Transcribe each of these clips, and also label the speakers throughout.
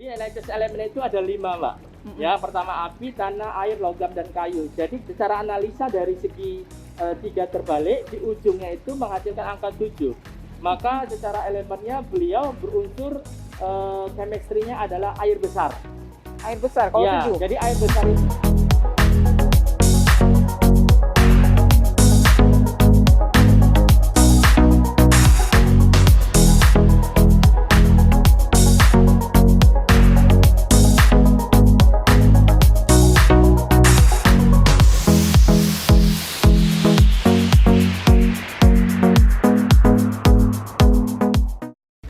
Speaker 1: Jadi elemen itu ada 5, Mbak. Ya, pertama api, tanah, air, logam, dan kayu. Jadi secara analisa dari segi 3 terbalik, di ujungnya itu menghasilkan angka 7. Maka secara elemennya beliau berunsur chemistry-nya adalah air besar.
Speaker 2: Air besar kalau
Speaker 1: Ya,
Speaker 2: 7.
Speaker 1: jadi air besar itu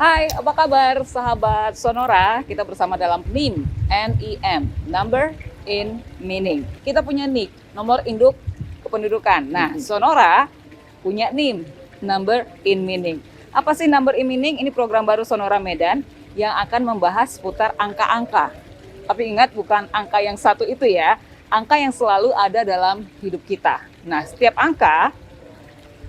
Speaker 2: Hai, apa kabar sahabat Sonora? Kita bersama dalam NIM, N-I-M, Number in Meaning. Kita punya NIK, nomor induk kependudukan. Nah, Sonora punya NIM, Number in Meaning. Apa sih Number in Meaning? Ini program baru Sonora Medan yang akan membahas seputar angka-angka. Tapi ingat, bukan angka yang satu itu ya, angka yang selalu ada dalam hidup kita. Nah, setiap angka,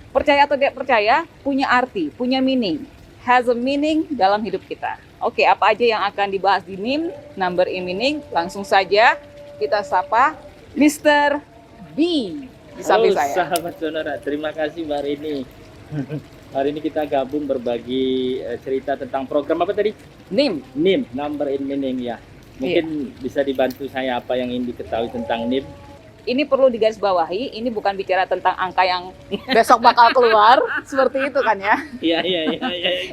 Speaker 2: percaya atau tidak percaya, punya arti, punya meaning. Has a meaning dalam hidup kita. Oke, apa aja yang akan dibahas di NIM, Number in Meaning? Langsung saja kita sapa Mr. B di samping saya.
Speaker 1: Sahabat Sonora, terima kasih Mbak Rini. Hari ini kita gabung berbagi cerita tentang program apa tadi?
Speaker 2: NIM.
Speaker 1: NIM, Number in Meaning ya. Mungkin bisa dibantu saya apa yang ingin diketahui tentang NIM.
Speaker 2: Ini perlu digarisbawahi, ini bukan bicara tentang angka yang besok bakal keluar, seperti itu kan ya.
Speaker 1: Iya.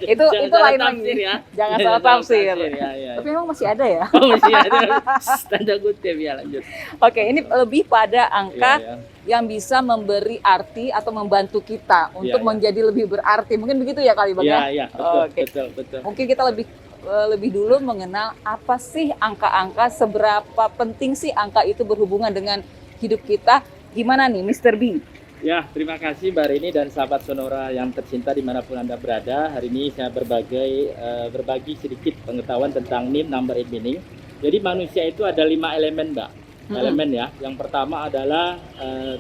Speaker 2: Itu lain
Speaker 1: tafsir
Speaker 2: lagi.
Speaker 1: Ya.
Speaker 2: Jangan salah tafsir.
Speaker 1: Ya.
Speaker 2: Tapi memang masih ada ya.
Speaker 1: Oh, masih ada. Tanda kutip ya, lanjut.
Speaker 2: Oke, ini lebih pada angka
Speaker 1: Iya.
Speaker 2: yang bisa memberi arti atau membantu kita untuk
Speaker 1: Iya.
Speaker 2: menjadi lebih berarti. Mungkin begitu ya kali Bang ya?
Speaker 1: Iya,
Speaker 2: Oke.
Speaker 1: betul.
Speaker 2: Mungkin kita lebih dulu mengenal apa sih angka-angka, seberapa penting sih angka itu berhubungan dengan hidup kita. Gimana nih Mr. B?
Speaker 1: Ya, terima kasih Mbak Rini dan sahabat Sonora yang tercinta dimanapun Anda berada. Hari ini saya berbagi sedikit pengetahuan tentang NIM, Number in Meaning. Jadi manusia itu ada 5 elemen, Mbak. Elemen ya. Yang pertama adalah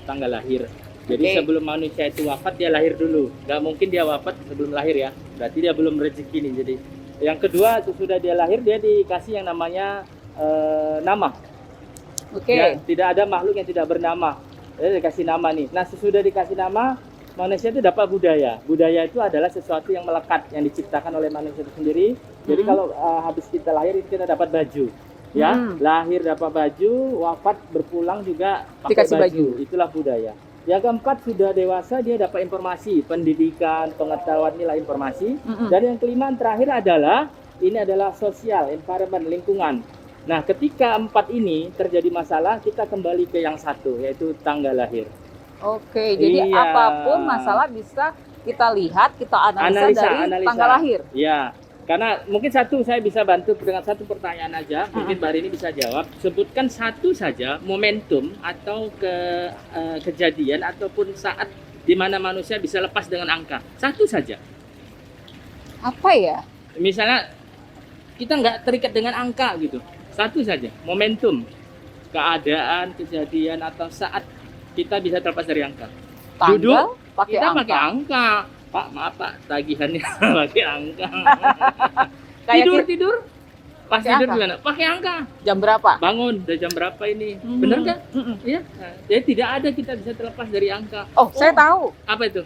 Speaker 1: tanggal lahir. Jadi sebelum manusia itu wafat, dia lahir dulu. Nggak mungkin dia wafat sebelum lahir ya. Berarti dia belum rezeki nih. Jadi yang kedua, sesudah dia lahir, dia dikasih yang namanya nama. Ya, tidak ada makhluk yang tidak bernama. Dia dikasih nama nih. Nah, sesudah dikasih nama, manusia itu dapat budaya. Budaya itu adalah sesuatu yang melekat, yang diciptakan oleh manusia itu sendiri. Jadi kalau habis kita lahir, kita dapat baju. Ya, lahir dapat baju, wafat berpulang juga pakai baju. Itulah budaya. Yang keempat, sudah dewasa, dia dapat informasi, pendidikan, pengetahuan, nilai informasi. Dan yang kelima, terakhir adalah, ini adalah sosial, environment, lingkungan. Nah, ketika 4 ini terjadi masalah, kita kembali ke yang satu, yaitu tanggal lahir.
Speaker 2: Oke, jadi apapun masalah bisa kita lihat, kita analisa dari tanggal lahir.
Speaker 1: Ya, karena mungkin saya bisa bantu dengan satu pertanyaan aja. Mungkin Mbak Rini bisa jawab. Sebutkan satu saja momentum atau kejadian ataupun saat di mana manusia bisa lepas dengan angka. Satu saja.
Speaker 2: Apa ya?
Speaker 1: Misalnya kita nggak terikat dengan angka gitu. Satu saja, momentum, keadaan, kejadian, atau saat kita bisa terlepas dari angka.
Speaker 2: Tanggal, pakai
Speaker 1: kita
Speaker 2: angka.
Speaker 1: pakai angka. Pak, maaf Pak, tagihannya pakai angka. Tidur. Pas tidur gimana? Pakai angka.
Speaker 2: Jam berapa?
Speaker 1: Bangun, udah jam berapa ini? Bener nggak? Iya. Nah, jadi tidak ada kita bisa terlepas dari angka.
Speaker 2: Oh, saya tahu.
Speaker 1: Apa itu?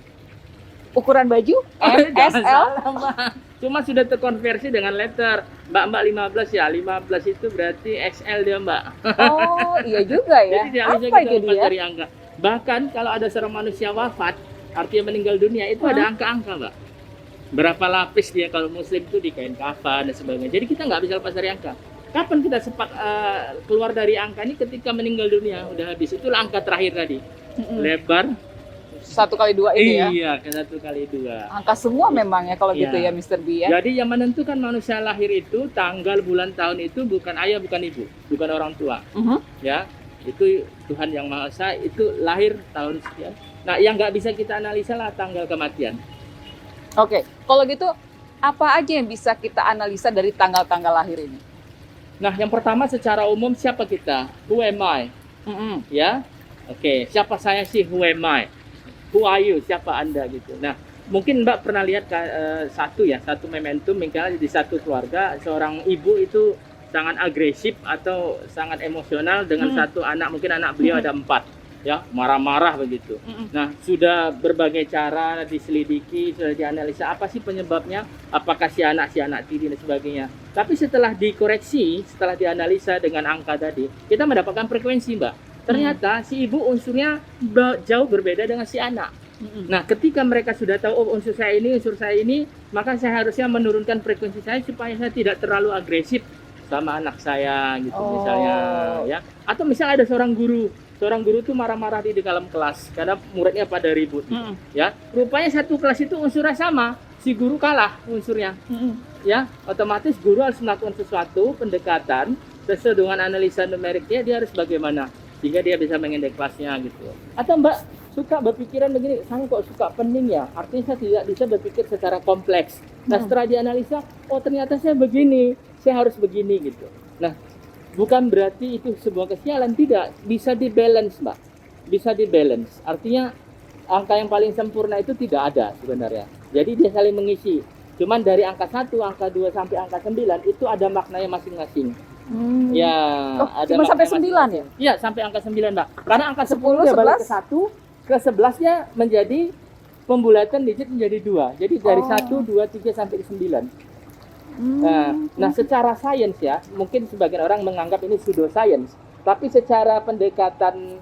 Speaker 2: Ukuran baju?
Speaker 1: Jangan
Speaker 2: SL?
Speaker 1: salah, Mbak. Cuma sudah terkonversi dengan letter. Mbak 15 ya. 15 itu berarti XL dia, Mbak.
Speaker 2: Oh, iya juga ya.
Speaker 1: Jadi tidak bisa
Speaker 2: Apa
Speaker 1: kita
Speaker 2: itu
Speaker 1: lepas
Speaker 2: dia?
Speaker 1: dari angka. Bahkan kalau ada seorang manusia wafat, artinya meninggal dunia, itu ada angka-angka, Mbak. Berapa lapis dia kalau muslim itu di kain kafan dan sebagainya. Jadi kita nggak bisa lepas dari angka. Kapan kita sempat keluar dari angka ini? Ketika meninggal dunia, udah habis. Itulah angka terakhir tadi. Lebar.
Speaker 2: 1x2 itu ya?
Speaker 1: Iya, ke 1x2.
Speaker 2: Angka semua memang ya kalau gitu ya Mr. B ya?
Speaker 1: Jadi yang menentukan manusia lahir itu, tanggal, bulan, tahun itu bukan ayah, bukan ibu, bukan orang tua. Ya, itu Tuhan yang Maha Esa, itu lahir tahun sekian. Nah, yang nggak bisa kita analisa lah tanggal kematian.
Speaker 2: Oke, kalau gitu apa aja yang bisa kita analisa dari tanggal-tanggal lahir ini?
Speaker 1: Nah, yang pertama secara umum siapa kita? Who am I? Ya, oke. Siapa saya sih? Who am I? Who are you? Siapa Anda gitu. Nah, mungkin Mbak pernah lihat satu momentum, misalnya di satu keluarga seorang ibu itu sangat agresif atau sangat emosional dengan satu anak, mungkin anak beliau ada 4, ya, marah-marah begitu. Nah, sudah berbagai cara diselidiki, sudah dianalisa apa sih penyebabnya, apakah si anak tiri dan sebagainya. Tapi setelah dikoreksi, setelah dianalisa dengan angka tadi, kita mendapatkan frekuensi, Mbak. Ternyata si ibu unsurnya jauh berbeda dengan si anak. Nah, ketika mereka sudah tahu, oh unsur saya ini, maka saya harusnya menurunkan frekuensi saya supaya saya tidak terlalu agresif sama anak saya gitu misalnya, ya. Atau misalnya ada seorang guru tuh marah-marah di dalam kelas karena muridnya pada ribut, ya. Rupanya satu kelas itu unsurnya sama, si guru kalah unsurnya, ya. Otomatis guru harus melakukan sesuatu pendekatan sesuai dengan analisa numeriknya, dia harus bagaimana sehingga dia bisa mengendek kelasnya gitu. Atau Mbak suka berpikiran begini, saya kok suka pening ya, artinya saya tidak bisa berpikir secara kompleks. Nah, setelah dianalisa, oh ternyata saya begini, saya harus begini gitu. Nah, bukan berarti itu sebuah kesialan, tidak, bisa dibalance, Mbak, bisa dibalance. Artinya angka yang paling sempurna itu tidak ada sebenarnya, jadi dia saling mengisi. Cuman dari angka 1, angka 2 sampai angka 9 itu ada maknanya masing-masing. Ya, ada
Speaker 2: cuma sampai 9 ya?
Speaker 1: Iya, sampai angka 9, Mbak. Karena angka 10 ya balik ke 1, ke 11-nya menjadi pembulatan digit menjadi 2. Jadi dari 1, 2, 3 sampai ke 9. Nah, secara sains ya, mungkin sebagian orang menganggap ini pseudoscience, tapi secara pendekatan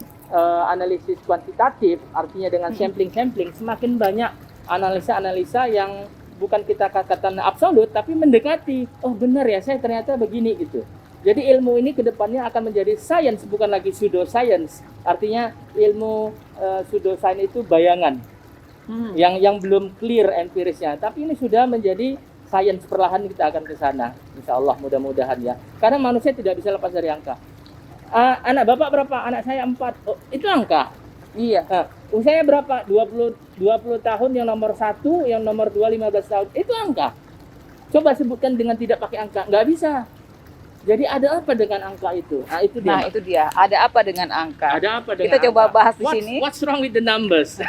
Speaker 1: analisis kuantitatif, artinya dengan sampling, semakin banyak analisa-analisa yang bukan kita katakan absolut, tapi mendekati. Oh benar ya, saya ternyata begini gitu. Jadi ilmu ini kedepannya akan menjadi sains, bukan lagi pseudoscience. Artinya ilmu pseudoscience itu bayangan, yang belum clear empirisnya. Tapi ini sudah menjadi sains, perlahan kita akan ke sana. Insya Allah mudah-mudahan ya. Karena manusia tidak bisa lepas dari angka. Anak Bapak berapa? Anak saya 4. Oh, itu angka.
Speaker 2: Iya.
Speaker 1: Usianya berapa? 20 tahun yang nomor 1, yang nomor 2 15 tahun. Itu angka. Coba sebutkan dengan tidak pakai angka. Nggak bisa. Jadi ada apa dengan angka itu? Nah, itu dia.
Speaker 2: Nah, itu dia. Ada apa dengan angka?
Speaker 1: Ada apa dengan
Speaker 2: Kita coba
Speaker 1: angka?
Speaker 2: bahas di sini.
Speaker 1: What's wrong with the numbers?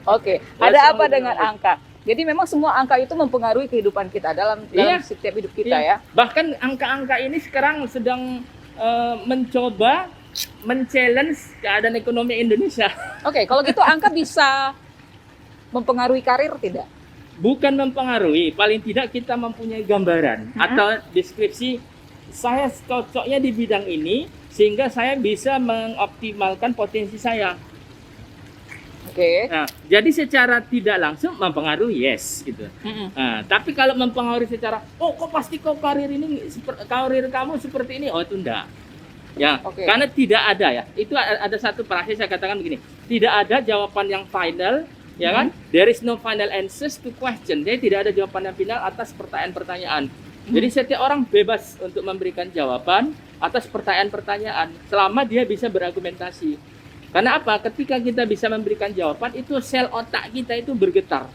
Speaker 2: Oke. Ada apa dengan angka? Jadi memang semua angka itu mempengaruhi kehidupan kita dalam setiap hidup kita ya.
Speaker 1: Bahkan angka-angka ini sekarang sedang mencoba men-challenge keadaan ekonomi Indonesia.
Speaker 2: Oke, kalau gitu angka bisa mempengaruhi karir tidak?
Speaker 1: Bukan mempengaruhi, paling tidak kita mempunyai gambaran atau deskripsi saya cocoknya di bidang ini sehingga saya bisa mengoptimalkan potensi saya.
Speaker 2: Oke.
Speaker 1: Nah, jadi secara tidak langsung mempengaruhi, yes gitu. Nah, tapi kalau mempengaruhi secara, oh kok pasti kok karir kamu seperti ini, oh itu enggak. Ya, karena tidak ada ya. Itu ada satu frase saya katakan begini, tidak ada jawaban yang final, ya kan? There is no final answers to question. Jadi tidak ada jawaban yang final atas pertanyaan-pertanyaan. Jadi setiap orang bebas untuk memberikan jawaban atas pertanyaan-pertanyaan selama dia bisa berargumentasi. Karena apa? Ketika kita bisa memberikan jawaban, itu sel otak kita itu bergetar.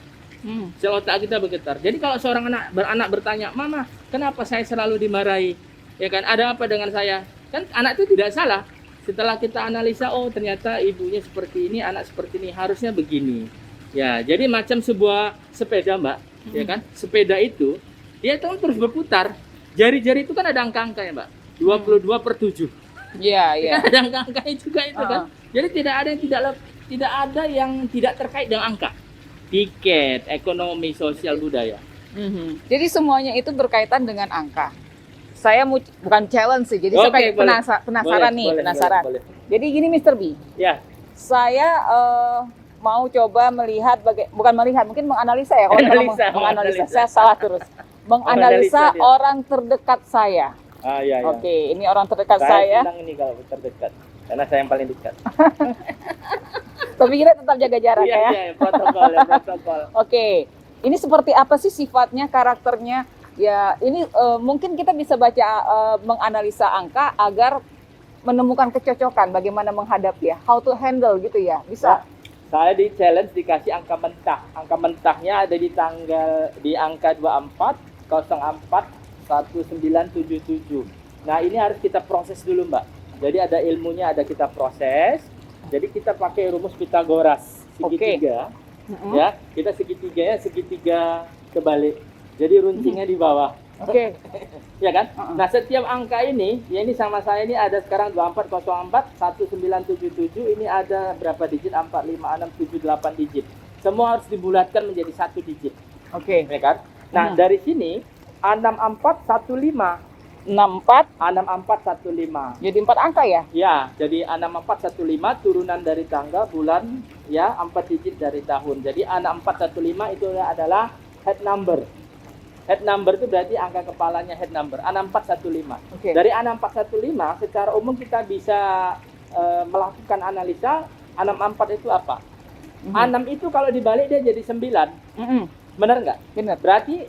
Speaker 1: Sel otak kita bergetar. Jadi kalau seorang anak bertanya, "Mama, kenapa saya selalu dimarahi?" Ya kan? Ada apa dengan saya? Kan anak itu tidak salah. Setelah kita analisa, oh ternyata ibunya seperti ini, anak seperti ini, harusnya begini. Ya, jadi macam sebuah sepeda, Mbak. Ya kan? Sepeda itu dia kan terus berputar. Jari-jari itu kan ada angka-angka ya, Mbak. 22/7.
Speaker 2: Iya, iya.
Speaker 1: Ada angka-angkanya juga itu kan. Jadi tidak ada yang tidak terkait dengan angka. Tiket, ekonomi, sosial, budaya.
Speaker 2: Jadi semuanya itu berkaitan dengan angka. Saya bukan challenge sih, jadi saya kayak penasaran nih. Boleh. Jadi gini Mr. B. Ya. Saya mau coba melihat, mungkin menganalisa ya. Menganalisa, saya salah terus. Menganalisa orang terdekat saya.
Speaker 1: Iya.
Speaker 2: Oke, ini orang terdekat saya.
Speaker 1: Saya senang ini kalau terdekat, karena saya yang paling dekat.
Speaker 2: Tapi kita tetap jaga jarak ya.
Speaker 1: Iya, protokol.
Speaker 2: Oke, ini seperti apa sih sifatnya, karakternya? Ya, ini mungkin kita bisa baca, menganalisa angka agar menemukan kecocokan, bagaimana menghadapi ya, how to handle gitu ya, bisa?
Speaker 1: Saya di challenge dikasih angka mentah. Angka mentahnya ada di angka 24/04/1977. Nah, ini harus kita proses dulu, Mbak. Jadi ada ilmunya, ada kita proses. Jadi kita pakai rumus Pythagoras segitiga. Ya, kita segitiganya segitiga kebalik. Jadi runcingnya di bawah.
Speaker 2: Oke.
Speaker 1: Ya kan?
Speaker 2: Uh-uh.
Speaker 1: Nah, setiap angka ini, ya ini sama saya ini ada sekarang 2404, 1977, ini ada berapa digit? 45678 digit. Semua harus dibulatkan menjadi satu digit.
Speaker 2: Oke.
Speaker 1: Ya kan? Nah, dari sini 6415.
Speaker 2: 64.
Speaker 1: 6415.
Speaker 2: Jadi 4 angka ya?
Speaker 1: Ya, jadi 6415 turunan dari tanggal, bulan, ya 4 digit dari tahun. Jadi 6415 itu adalah head number. Head number itu berarti angka kepalanya head number, 6415.
Speaker 2: Oke.
Speaker 1: Dari 6415 secara umum kita bisa melakukan analisa 64 itu apa? 6 itu kalau dibalik dia jadi 9. Benar nggak?
Speaker 2: Benar.
Speaker 1: Berarti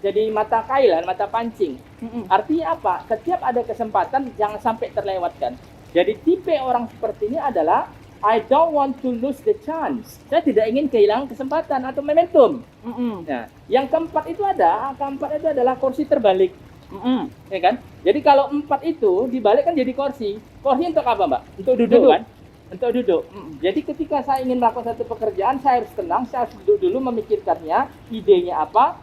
Speaker 1: jadi mata kailan, mata pancing. Artinya apa? Setiap ada kesempatan jangan sampai terlewatkan. Jadi tipe orang seperti ini adalah I don't want to lose the chance. Saya tidak ingin kehilangan kesempatan atau momentum. Nah, yang keempat itu keempat itu adalah kursi terbalik. Ya kan? Jadi kalau 4 itu dibalik kan jadi kursi. Kursi untuk apa, Mbak? Untuk duduk. Kan? Untuk duduk. Jadi ketika saya ingin melakukan satu pekerjaan, saya harus tenang, saya harus duduk dulu memikirkannya, idenya apa.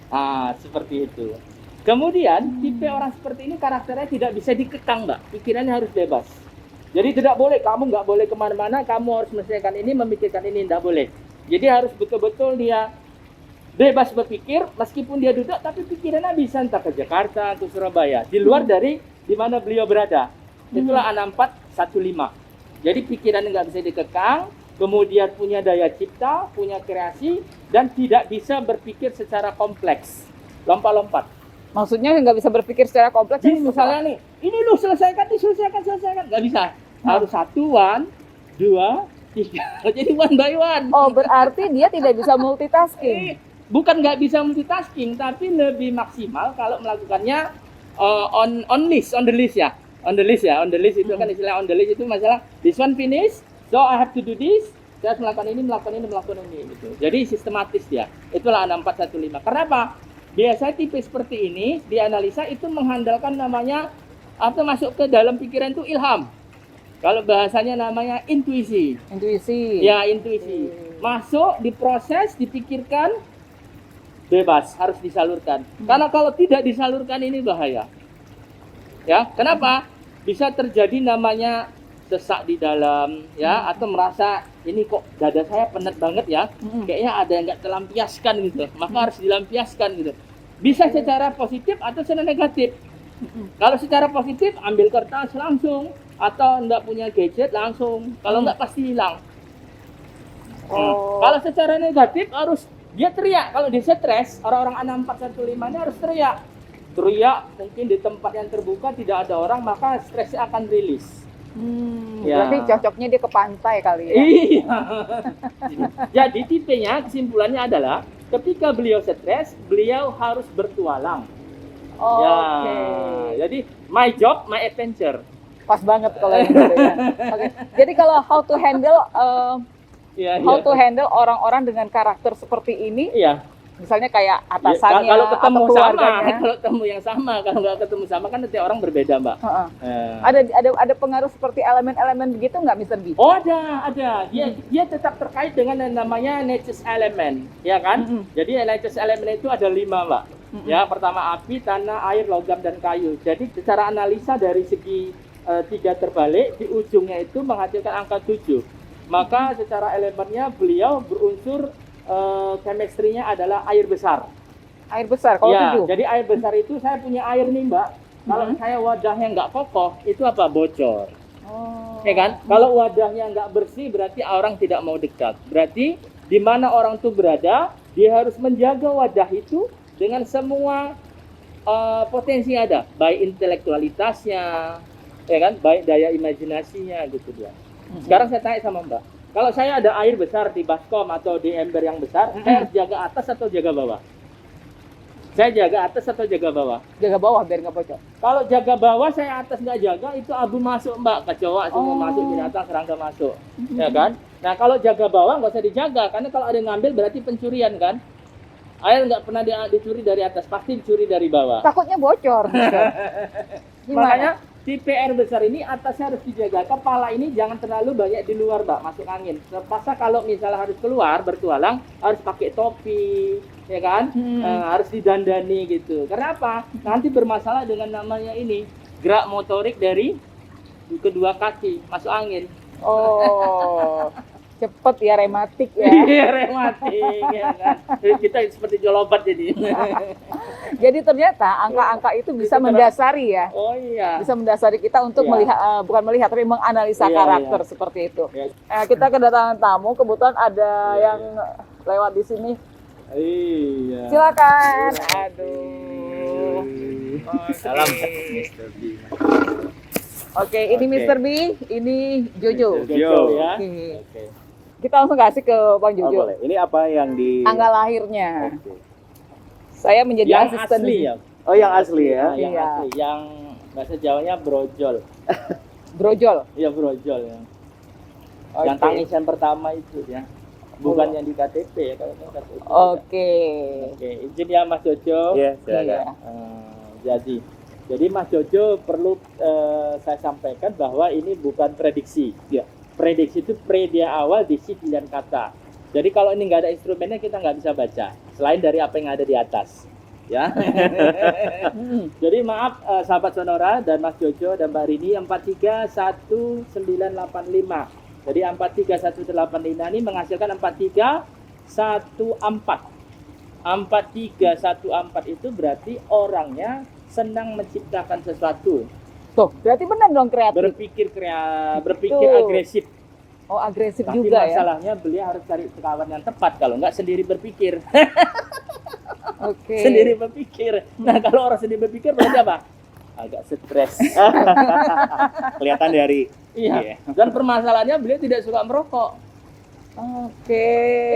Speaker 1: Nah, seperti itu. Kemudian, tipe orang seperti ini karakternya tidak bisa dikekang, Mbak. Pikirannya harus bebas. Jadi tidak boleh, kamu nggak boleh kemana-mana, kamu harus menyelesaikan ini, memikirkan ini, tidak boleh. Jadi harus betul-betul dia bebas berpikir, meskipun dia duduk, tapi pikirannya bisa entah ke Jakarta atau Surabaya, di luar dari di mana beliau berada. Itulah 6415. Jadi pikirannya nggak bisa dikekang, kemudian punya daya cipta, punya kreasi, dan tidak bisa berpikir secara kompleks, lompat-lompat.
Speaker 2: Maksudnya nggak bisa berpikir secara kompleks.
Speaker 1: Jadi misalnya nih, ini lu selesaikan, nggak bisa. Harus 1, 1, 2, 3. Jadi one by one.
Speaker 2: Oh, berarti dia tidak bisa multitasking.
Speaker 1: Bukan nggak bisa multitasking, tapi lebih maksimal kalau melakukannya on the list ya. On the list itu kan istilah on the list itu masalah this one finish, so I have to do this. Saya harus melakukan ini gitu. Jadi sistematis dia. Itulah 6415. Kenapa? Biasanya tipe seperti ini dianalisa itu mengandalkan namanya atau masuk ke dalam pikiran itu ilham. Kalau bahasanya namanya intuisi.
Speaker 2: Intuisi.
Speaker 1: Ya, intuisi. Masuk, diproses, dipikirkan, bebas, harus disalurkan. Karena kalau tidak disalurkan ini bahaya. Ya, kenapa? Bisa terjadi namanya sesak di dalam, ya, atau merasa ini kok dada saya penat banget ya, kayaknya ada yang nggak terlampiaskan gitu, maka harus dilampiaskan gitu. Bisa secara positif atau secara negatif. Kalau secara positif ambil kertas langsung, atau nggak punya gadget langsung, kalau nggak pasti hilang. Kalau secara negatif harus dia teriak. Kalau dia stres, orang-orang 6415 ini harus teriak. Mungkin di tempat yang terbuka tidak ada orang, maka stresnya akan rilis. Ya.
Speaker 2: Berarti cocoknya dia ke pantai kali ya.
Speaker 1: Iya. Jadi tipenya kesimpulannya adalah ketika beliau stres, beliau harus bertualang.
Speaker 2: Oke.
Speaker 1: Jadi my job, my adventure.
Speaker 2: Pas banget kalau yang gitu ya. Oke. Jadi kalau how to handle orang-orang dengan karakter seperti ini, misalnya kayak atasannya
Speaker 1: kalau ketemu
Speaker 2: atau keluarganya.
Speaker 1: kalau ketemu yang sama, kalau nggak ketemu sama kan nanti orang berbeda, Mbak.
Speaker 2: Ada pengaruh seperti elemen-elemen begitu nggak, Mr. B?
Speaker 1: Oh, ada. Dia tetap terkait dengan yang namanya nature's element, ya kan? Jadi nature's element itu ada 5, Mbak. Ya, pertama api, tanah, air, logam, dan kayu. Jadi secara analisa dari segi 3 terbalik, di ujungnya itu menghasilkan angka 7. Maka secara elemennya beliau berunsur chemistry-nya adalah air besar.
Speaker 2: Air besar, kalau 7?
Speaker 1: Jadi air besar itu saya punya air nih, Mbak. Kalau saya wadahnya nggak kokoh, itu apa? Bocor. Ya kan? Kalau wadahnya nggak bersih, berarti orang tidak mau dekat. Berarti di mana orang itu berada, dia harus menjaga wadah itu dengan semua potensi yang ada, baik intelektualitasnya, ya kan, baik daya imajinasinya gitu dia. Sekarang saya tanya sama Mbak, kalau saya ada air besar di baskom atau di ember yang besar, saya harus jaga atas atau jaga bawah? Saya jaga atas atau jaga bawah?
Speaker 2: Jaga bawah biar nggak bocor.
Speaker 1: Kalau jaga bawah, saya atas nggak jaga, itu abu masuk, Mbak, kecoa semua masuk, binatang serangga masuk, ya kan? Nah, kalau jaga bawah nggak usah dijaga, karena kalau ada yang ngambil berarti pencurian kan? Air nggak pernah dicuri dari atas, pasti dicuri dari bawah.
Speaker 2: Takutnya bocor.
Speaker 1: Makanya tipe air besar ini atasnya harus dijaga. Kepala ini jangan terlalu banyak di luar, Mbak, masuk angin. Terpaksa kalau misalnya harus keluar bertualang harus pakai topi, ya kan? Harus didandani gitu. Karena apa? Nanti bermasalah dengan namanya ini gerak motorik dari kedua kaki masuk angin.
Speaker 2: Oh, cepet ya, rematik ya.
Speaker 1: Iya, rematik, ya kan? Kita seperti jolobat jadi.
Speaker 2: Jadi ternyata angka-angka itu bisa mendasari ya.
Speaker 1: Oh iya.
Speaker 2: Bisa mendasari kita untuk
Speaker 1: Iya.
Speaker 2: melihat, bukan melihat, tapi menganalisa
Speaker 1: Iya,
Speaker 2: karakter
Speaker 1: iya.
Speaker 2: seperti itu.
Speaker 1: Ya.
Speaker 2: Kita kedatangan tamu, kebetulan ada
Speaker 1: Iya,
Speaker 2: yang lewat di sini.
Speaker 1: Iya.
Speaker 2: Silakan. Aduh.
Speaker 1: Salam
Speaker 2: Oke.
Speaker 1: Mr. B.
Speaker 2: Oke, ini
Speaker 3: Oke.
Speaker 2: Mr. B, ini Jojo.
Speaker 1: Jojo ya.
Speaker 2: Oke.
Speaker 1: Oke.
Speaker 2: Kita langsung kasih ke Bang
Speaker 3: Oh,
Speaker 2: Jojo.
Speaker 3: boleh. Ini apa yang di
Speaker 2: Tanggal lahirnya.
Speaker 3: Oke.
Speaker 2: Saya menjadi
Speaker 1: Yang
Speaker 2: asisten
Speaker 1: asli
Speaker 2: di-
Speaker 1: ya.
Speaker 3: Oh, yang asli ya.
Speaker 1: Nah, yang
Speaker 2: Iya.
Speaker 1: asli, yang bahasa Jawanya brojol.
Speaker 2: Brojol.
Speaker 1: Iya brojol ya.
Speaker 2: Oke.
Speaker 1: Yang tangisan pertama itu ya. Bukan yang di KTP ya kalau yang KTP.
Speaker 2: Oke.
Speaker 1: Oke, izin ya Mas Jojo.
Speaker 3: Iya, silakan.
Speaker 2: Iya.
Speaker 1: Jadi Mas Jojo perlu saya sampaikan bahwa ini bukan prediksi. Ya. Prediksi itu pre dia awal, disi pilihan kata. Jadi kalau ini nggak ada instrumennya kita nggak bisa baca. Selain dari apa yang ada di atas. Ya. Jadi maaf sahabat Sonora dan Mas Jojo dan Mbak Rini 431985. Jadi 431985 ini menghasilkan 4314. 4314 itu berarti orangnya senang menciptakan sesuatu,
Speaker 2: Tuh, berarti benar dong kreatif.
Speaker 1: berpikir
Speaker 2: Betul.
Speaker 1: agresif.
Speaker 2: Oh, agresif
Speaker 1: Tapi
Speaker 2: juga ya.
Speaker 1: masalahnya beliau harus cari kawan yang tepat, kalau nggak sendiri berpikir.
Speaker 2: Oke.
Speaker 1: Sendiri berpikir. Nah, kalau orang sendiri berpikir berarti apa? Agak stres.
Speaker 3: Kelihatan dari
Speaker 1: Iya. Dan permasalahannya beliau tidak suka merokok.
Speaker 2: Oke.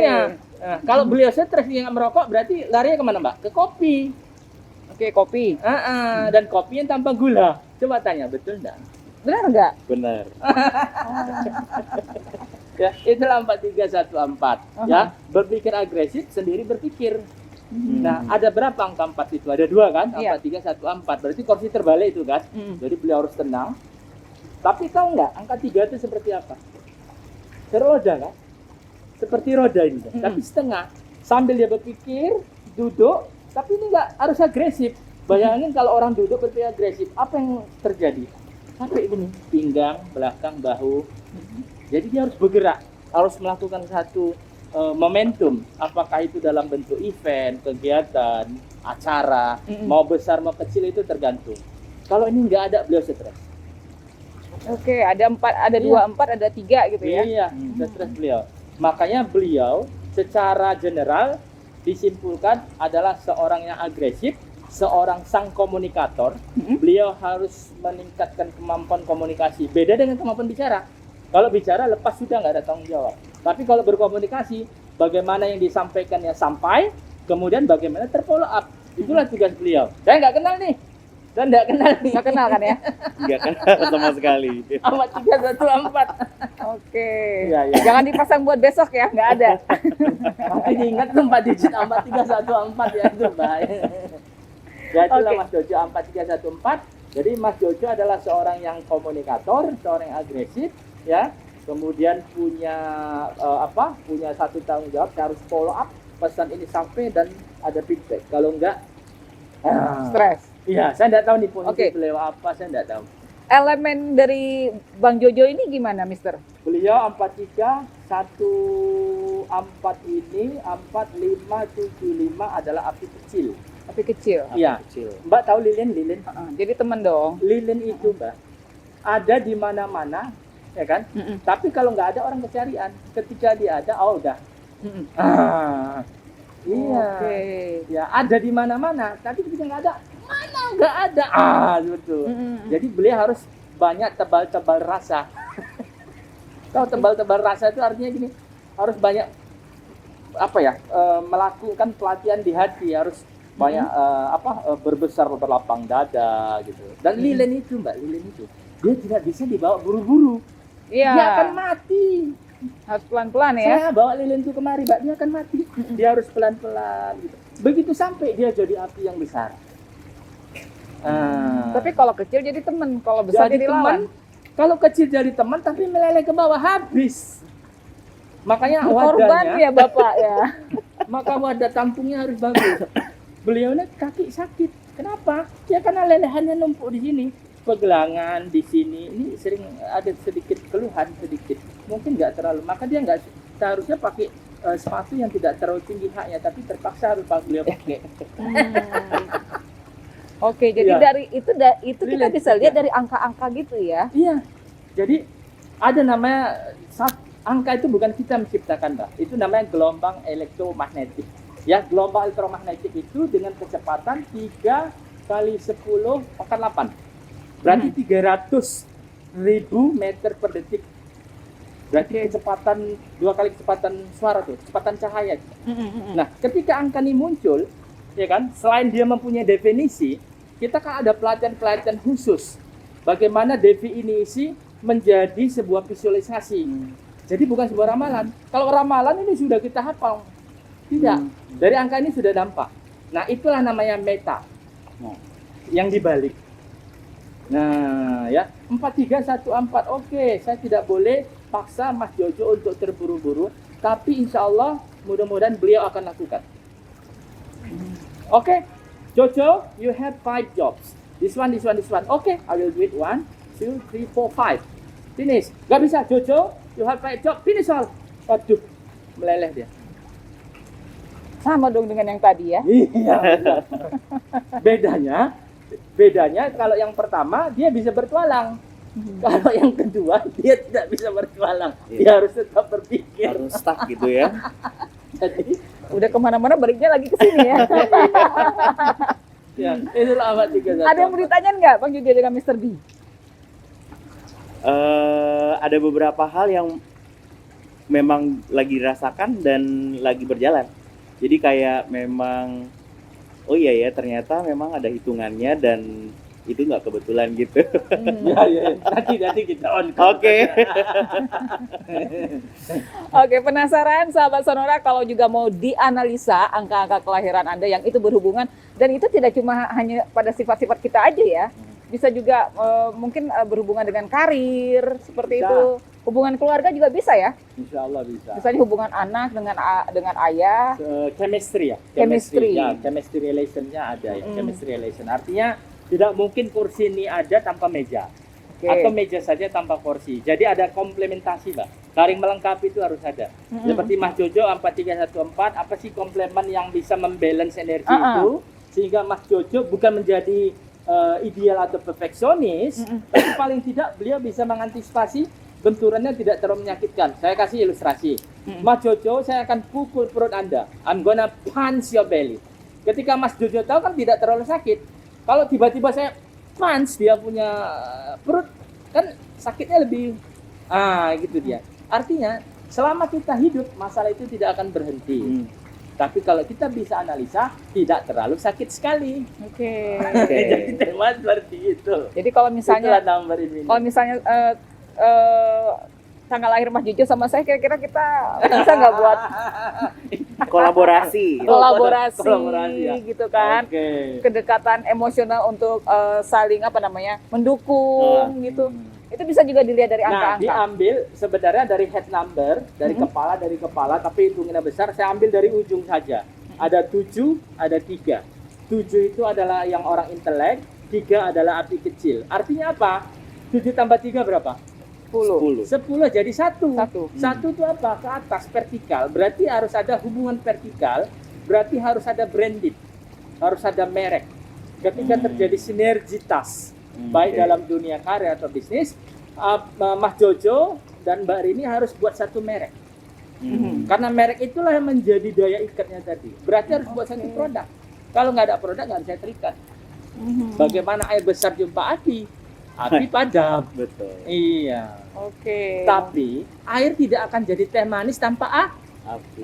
Speaker 1: Iya. Nah, kalau beliau stres dia nggak merokok, berarti larinya kemana, Mbak? Ke kopi.
Speaker 2: Oke, kopi.
Speaker 1: Dan kopi yang tanpa gula. Coba tanya, betul nggak?
Speaker 2: Benar nggak?
Speaker 3: benar.
Speaker 1: Ya, itulah 4314. Ya, berpikir agresif, sendiri berpikir. Nah, ada berapa angka 4 itu? Ada 2 kan?
Speaker 2: Iya.
Speaker 1: 4314. Berarti kursi terbalik itu kan? Jadi beliau harus tenang. Tapi tahu nggak angka 3 itu seperti apa? Seroda kan? Seperti roda ini kan? Tapi setengah. Sambil dia berpikir, duduk, tapi ini nggak harus agresif. Bayangin kalau orang duduk berpikir agresif, apa yang terjadi? Sampai begini, pinggang, belakang, bahu. Jadi dia harus bergerak, harus melakukan satu momentum. Apakah itu dalam bentuk event, kegiatan, acara, mau besar mau kecil itu tergantung. Kalau ini nggak ada, beliau stres.
Speaker 2: Oke, ada 4, ada 2, 4, ada 3 gitu ya.
Speaker 1: Iya, stres beliau. Makanya beliau secara general disimpulkan adalah seorang yang agresif, seorang sang komunikator. Beliau harus meningkatkan kemampuan komunikasi. Beda dengan kemampuan bicara. Kalau bicara lepas sudah nggak ada tanggung jawab. Tapi kalau berkomunikasi, bagaimana yang disampaikannya sampai, kemudian bagaimana terfollow up. Itulah tugas beliau. Saya nggak kenal nih. Saya nggak kenal nih.
Speaker 2: Nggak kenal kan ya?
Speaker 3: Enggak kenal sama sekali.
Speaker 1: Amat 314.
Speaker 2: Oke.
Speaker 1: Iya, iya.
Speaker 2: Jangan dipasang buat besok ya, nggak ada.
Speaker 1: Tapi diingat tuh 4 digit 4314 ya itu bahaya. Ya itulah
Speaker 2: Oke.
Speaker 1: Mas Jojo 4314. Jadi Mas Jojo adalah seorang yang komunikator, seorang yang agresif, ya. Kemudian punya punya satu tanggung jawab, harus follow up pesan ini sampai dan ada feedback. Kalau enggak,
Speaker 2: Stres.
Speaker 1: iya, saya enggak tahu nih posisi
Speaker 2: Oke.
Speaker 1: beliau apa, saya enggak tahu.
Speaker 2: Elemen dari Bang Jojo ini gimana, Mister?
Speaker 1: Beliau 4314 ini 4575 adalah api kecil.
Speaker 2: Api kecil.
Speaker 1: Iya.
Speaker 3: Kecil.
Speaker 1: Mbak tahu lilin? Lilin?
Speaker 2: Jadi temen dong.
Speaker 1: Lilin itu, Mbak, ada di mana-mana, ya kan? Tapi kalau nggak ada orang pencarian. Ketika dia ada, oh udah. Iya.
Speaker 2: Oke.
Speaker 1: Ya ada di mana-mana. Tapi ketika nggak ada, mana nggak ada. Betul. Jadi beliau harus banyak tebal-tebal rasa. Tahu tebal-tebal rasa itu artinya gini, harus banyak melakukan pelatihan di hati, harus banyak berbesar berlapang dada gitu. Dan lilin itu, Mbak, lilin itu dia tidak bisa dibawa buru-buru.
Speaker 2: Iya.
Speaker 1: Dia akan mati.
Speaker 2: Harus pelan-pelan ya.
Speaker 1: Saya bawa lilin itu kemari, Mbak, dia akan mati. Dia harus pelan-pelan gitu. Begitu sampai dia jadi api yang besar.
Speaker 2: Tapi kalau kecil jadi teman, kalau besar jadi lawan.
Speaker 1: Kalau kecil jadi teman tapi meleleh ke bawah habis. Makanya
Speaker 2: Korban
Speaker 1: wadahnya,
Speaker 2: ya Bapak ya.
Speaker 1: maka wadah tampungnya harus bagus. Beliau ini kaki sakit. Kenapa? Ya karena lelehannya numpuk di sini. Pegelangan di sini. Ini sering ada sedikit keluhan sedikit. Mungkin nggak terlalu. Maka dia nggak seharusnya pakai sepatu yang tidak terlalu tinggi haknya, tapi terpaksa harus beliau pakai.
Speaker 2: Oke, jadi
Speaker 1: Iya.
Speaker 2: dari itu kita
Speaker 1: Relate,
Speaker 2: bisa lihat
Speaker 1: iya.
Speaker 2: dari angka-angka gitu ya.
Speaker 1: Iya. Jadi ada namanya angka itu bukan kita menciptakan, Mbak. Itu namanya gelombang elektromagnetik. Ya, gelombang elektromagnetik itu dengan kecepatan 3 kali 10 pangkat 8. Berarti 300.000 meter per detik. Berarti kecepatan 2 kali kecepatan suara tuh, kecepatan cahaya. Nah, ketika angka ini muncul, ya kan, selain dia mempunyai definisi, kita kan ada pelatihan-pelatihan khusus. Bagaimana definisi menjadi sebuah visualisasi. Jadi bukan sebuah ramalan. Kalau ramalan ini sudah kita hafal. Tidak. Dari angka ini sudah dampak. Nah, itulah namanya meta. Nah, yang dibalik. Nah, ya, 4314. Oke, saya tidak boleh paksa Mas Jojo untuk terburu-buru, tapi insya Allah mudah-mudahan beliau akan lakukan. Oke, Jojo, you have 5 jobs. This one. Okay, I will do it 1, 2, 3, 4, 5. Finish. Gak bisa, Jojo, you have 5 job. Finish all. Waduh, meleleh dia.
Speaker 2: Sama dong dengan yang tadi ya.
Speaker 1: Iya. Bedanya kalau yang pertama dia bisa bertualang. Kalau yang kedua dia tidak bisa bertualang.
Speaker 3: Iya.
Speaker 1: Dia harus tetap berpikir.
Speaker 3: Harus stuck gitu ya.
Speaker 1: Jadi,
Speaker 2: Udah kemana-mana baliknya lagi ke sini ya.
Speaker 1: ya, itulah abad 31.
Speaker 2: Ada yang mau ditanyain nggak Bang Jojo dengan Mr. B?
Speaker 3: Ada beberapa hal yang memang lagi dirasakan dan lagi berjalan. Jadi kayak memang, oh iya ya, ternyata memang ada hitungannya dan itu nggak kebetulan gitu.
Speaker 1: Ya. Nanti kita on.
Speaker 3: Oke.
Speaker 2: Oke, penasaran sahabat Sonora kalau juga mau dianalisa angka-angka kelahiran Anda yang itu berhubungan, dan itu tidak cuma hanya pada sifat-sifat kita aja ya. Bisa juga mungkin berhubungan dengan karir seperti
Speaker 1: Bisa.
Speaker 2: itu. Hubungan keluarga juga bisa ya.
Speaker 1: Insya Allah bisa.
Speaker 2: Misalnya hubungan anak dengan ayah.
Speaker 1: Chemistry ya.
Speaker 2: Chemistry.
Speaker 1: Ya, chemistry relation-nya ada ya.
Speaker 2: Hmm.
Speaker 1: Chemistry relation. Artinya tidak mungkin kursi ini ada tanpa meja.
Speaker 2: Oke.
Speaker 1: Atau meja saja tanpa kursi. Jadi ada komplementasi, Mbak. Saling melengkapi itu harus ada. Seperti Mas Jojo 4314, apa sih komplemen yang bisa membalance energi itu sehingga Mas Jojo bukan menjadi ideal atau perfeksionis, tapi paling tidak beliau bisa mengantisipasi benturannya tidak terlalu menyakitkan. Saya kasih ilustrasi. Mas Jojo, saya akan pukul perut Anda. I'm gonna punch your belly. Ketika Mas Jojo tahu kan tidak terlalu sakit. Kalau tiba-tiba saya punch dia punya perut, kan sakitnya lebih gitu dia. Artinya selama kita hidup masalah itu tidak akan berhenti. Tapi kalau kita bisa analisa tidak terlalu sakit sekali.
Speaker 2: Oke.
Speaker 1: Jadi tema seperti itu.
Speaker 2: Jadi kalau misalnya
Speaker 1: Itulah nomor ini.
Speaker 2: tanggal lahir Mas Jojo sama saya, kira-kira kita bisa nggak buat
Speaker 3: Kolaborasi.
Speaker 2: kolaborasi
Speaker 1: ya.
Speaker 2: gitu kan?
Speaker 1: Oke.
Speaker 2: Kedekatan emosional untuk saling mendukung gitu. Itu bisa juga dilihat dari
Speaker 1: Nah,
Speaker 2: angka-angka.
Speaker 1: diambil sebenarnya dari head number, dari kepala, tapi hitungannya besar. Saya ambil dari ujung saja. Ada 7, ada 3. 7 itu adalah yang orang intelek, 3 adalah api kecil. Artinya apa? 7 tambah 3 berapa?
Speaker 2: 10.
Speaker 1: 10 jadi 1.
Speaker 2: Satu.
Speaker 1: 1 itu apa? Ke atas, vertikal. Berarti harus ada hubungan vertikal, berarti harus ada branded, harus ada merek. Ketika terjadi sinergitas, baik dalam dunia karir atau bisnis, Mas Jojo dan Mbak Rini harus buat satu merek. Karena merek itulah yang menjadi daya ikatnya tadi. Berarti harus buat satu produk. Kalau nggak ada produk nggak bisa terikat. Bagaimana air besar jumpa api? Api padam.
Speaker 3: Betul.
Speaker 1: Iya.
Speaker 2: Oke.
Speaker 1: Tapi air tidak akan jadi teh manis tanpa api.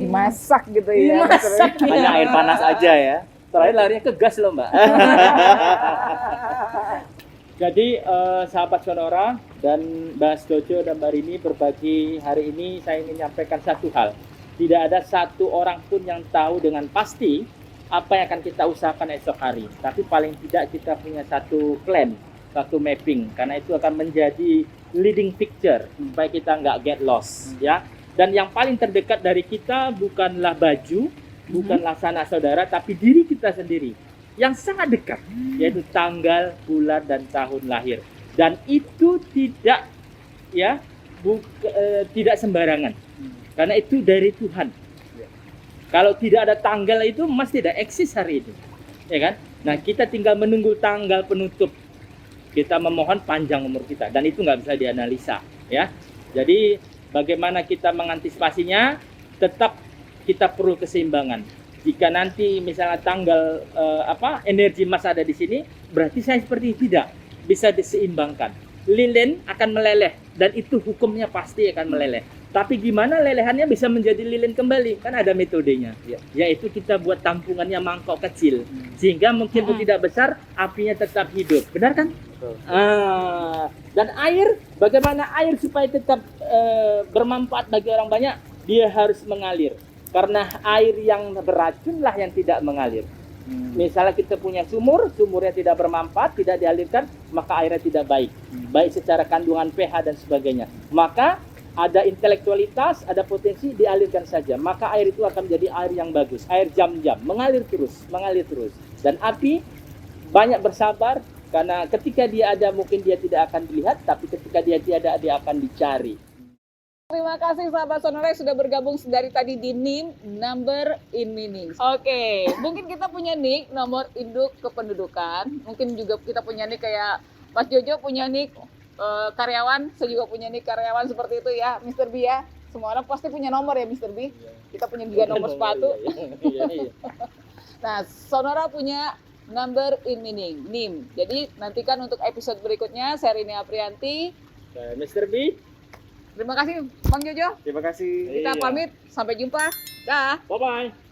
Speaker 2: Dimasak gitu ya.
Speaker 1: Dimasak.
Speaker 3: Hanya air panas aja ya.
Speaker 1: Terakhir larinya ke gas loh, Mbak. Jadi sahabat Sonora dan Mbak Jojo dan Mbak Rini berbagi hari ini, saya ingin menyampaikan satu hal. Tidak ada satu orang pun yang tahu dengan pasti apa yang akan kita usahakan esok hari. Tapi paling tidak kita punya satu plan, satu mapping, karena itu akan menjadi leading picture supaya kita nggak get lost, ya. Dan yang paling terdekat dari kita bukanlah baju, bukanlah sanak saudara, tapi diri kita sendiri yang sangat dekat, yaitu tanggal, bulan, dan tahun lahir. Dan itu tidak, ya, tidak sembarangan, karena itu dari Tuhan. Kalau tidak ada tanggal itu, mas tidak eksis hari itu, ya kan? Nah, kita tinggal menunggu tanggal penutup. Kita memohon panjang umur kita, dan itu nggak bisa dianalisa, ya. Jadi bagaimana kita mengantisipasinya? Tetap kita perlu keseimbangan. Jika nanti misalnya tanggal energi emas ada di sini, berarti saya seperti tidak bisa diseimbangkan. Lilin akan meleleh, dan itu hukumnya pasti akan meleleh. Tapi gimana lelehannya bisa menjadi lilin kembali? Kan ada metodenya, yaitu kita buat tampungannya mangkok kecil, sehingga mungkin tidak besar, apinya tetap hidup. Benar kan? Dan air, bagaimana air supaya tetap bermanfaat bagi orang banyak? Dia harus mengalir, karena air yang beracunlah yang tidak mengalir. Misalnya kita punya sumurnya tidak bermanfaat, tidak dialirkan, maka airnya tidak baik, baik secara kandungan pH dan sebagainya. Maka ada intelektualitas, ada potensi, dialirkan saja, maka air itu akan menjadi air yang bagus, air jam-jam, mengalir terus. Dan api banyak bersabar, karena ketika dia ada mungkin dia tidak akan dilihat, tapi ketika dia tiada dia akan dicari.
Speaker 2: Terima kasih sahabat Sonora yang sudah bergabung dari tadi di NIM, Number in Meaning. Oke, mungkin kita punya nick nomor induk kependudukan, mungkin juga kita punya nick kayak Mas Jojo punya nick karyawan, saya juga punya nick karyawan seperti itu ya, Mr. B ya. Semua orang pasti punya nomor ya Mr. B. Kita punya juga nomor sepatu.
Speaker 1: Iya.
Speaker 2: Nah, Sonora punya Number in Meaning, NIM. Jadi nantikan untuk episode berikutnya, saya Rini Aprianti.
Speaker 1: Mr. B.
Speaker 2: Terima kasih Bang Jojo.
Speaker 3: Terima kasih.
Speaker 2: Kita pamit, sampai jumpa. Dah.
Speaker 1: Bye-bye.